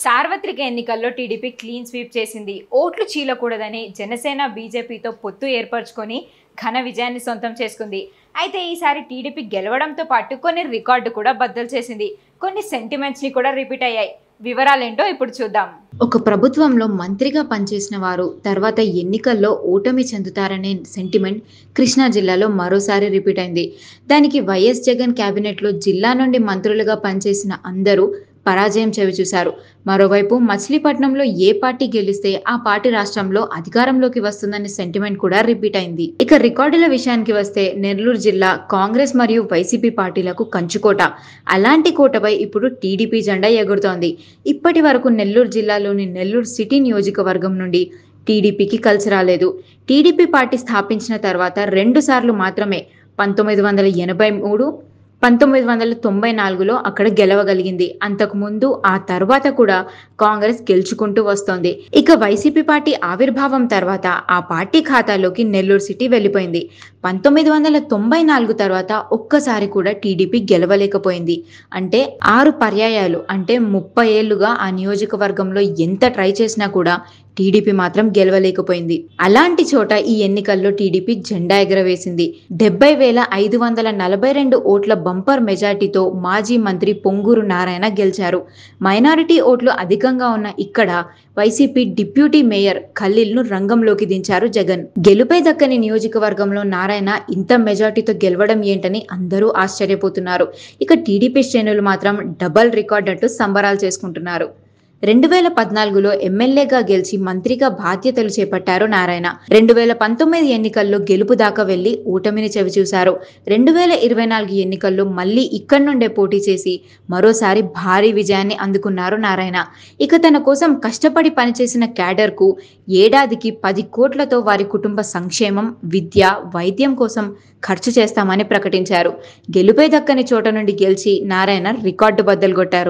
సార్వత్రిక ఎన్నికల్లో TDP clean sweep చేసింది. ఓట్లు చీలకూడదని జనసేన బీజేపీతో పొత్తు ఏర్పరచుకొని ఘన విజయాన్ని సొంతం చేసుకుంది. అయితే ఈసారి టీడీపీ గెలవడంతో పాటు కొన్ని రికార్డు కూడా బద్దలు చేసింది. కొన్ని సెంటిమెంట్స్ని కూడా రిపీట్ అయ్యాయి. వివరాలేంటో ఇప్పుడు చూద్దాం. ఒక ప్రభుత్వంలో మంత్రిగా పనిచేసిన వారు తర్వాత ఎన్నికల్లో ఓటమి చెందుతారనే సెంటిమెంట్ కృష్ణా జిల్లాలో మరోసారి రిపీట్ అయింది. దానికి వైఎస్ జగన్ క్యాబినెట్లో జిల్లా నుండి మంత్రులుగా పనిచేసిన అందరూ పరాజయం చవిచూశారు. మరోవైపు మచిలీపట్నంలో ఏ పార్టీ గెలిస్తే ఆ పార్టీ రాష్ట్రంలో అధికారంలోకి వస్తుందనే సెంటిమెంట్ కూడా రిపీట్ అయింది. ఇక రికార్డుల విషయానికి వస్తే నెల్లూరు జిల్లా కాంగ్రెస్ మరియు వైసీపీ పార్టీలకు కంచుకోట. అలాంటి కోటపై ఇప్పుడు టీడీపీ జెండా ఎగురుతోంది. ఇప్పటి వరకు నెల్లూరు జిల్లాలోని నెల్లూరు సిటీ నియోజకవర్గం నుండి టీడీపీకి కలిసి రాలేదు. టీడీపీ పార్టీ స్థాపించిన తర్వాత 2 సార్లు మాత్రమే 1983, 1994లో అక్కడ గెలవగలిగింది. అంతకుముందు ఆ తర్వాత కూడా కాంగ్రెస్ గెలుచుకుంటూ వస్తోంది. ఇక వైసీపీ పార్టీ ఆవిర్భావం తర్వాత ఆ పార్టీ ఖాతాలోకి నెల్లూరు సిటీ వెళ్ళిపోయింది. 1994 తర్వాత ఒక్కసారి కూడా టీడీపీ గెలవలేకపోయింది. అంటే 6 పర్యాయాలు, అంటే 30 ఏళ్లుగా ఆ నియోజకవర్గంలో ఎంత ట్రై చేసినా కూడా టీడీపీ మాత్రం గెలవలేకపోయింది. అలాంటి చోట ఈ ఎన్నికల్లో టీడీపీ జెండా ఎగరవేసింది. 70,542 ఓట్ల బంపర్ మెజార్టీతో మాజీ మంత్రి పొంగూరు నారాయణ గెలిచారు. మైనారిటీ ఓట్లు అధికంగా ఉన్న ఇక్కడ వైసీపీ డిప్యూటీ మేయర్ ఖలీల్ను రంగంలోకి దించారు జగన్. గెలుపై దక్కని నియోజకవర్గంలో నారాయణ ఇంత మెజార్టీతో గెలవడం ఏంటని అందరూ ఆశ్చర్యపోతున్నారు. ఇక టీడీపీ శ్రేణులు మాత్రం డబల్ రికార్డ్ అంటూ సంబరాలు చేసుకుంటున్నారు. 2014లో ఎమ్మెల్యేగా గెలిచి మంత్రిగా బాధ్యతలు చేపట్టారు నారాయణ. 2019 ఎన్నికల్లో గెలుపు దాకా వెళ్లి ఓటమిని చవిచూశారు. 2024 ఎన్నికల్లో మళ్లీ ఇక్కడి నుండే పోటీ చేసి మరోసారి భారీ విజయాన్ని అందుకున్నారు నారాయణ. ఇక తన కోసం కష్టపడి పనిచేసిన క్యాడర్కు ఏడాదికి 10 కోట్లతో వారి కుటుంబ సంక్షేమం, విద్య, వైద్యం కోసం ఖర్చు చేస్తామని ప్రకటించారు. గెలుపై దక్కని చోట నుండి గెలిచి నారాయణ రికార్డు బద్దలు కొట్టారు.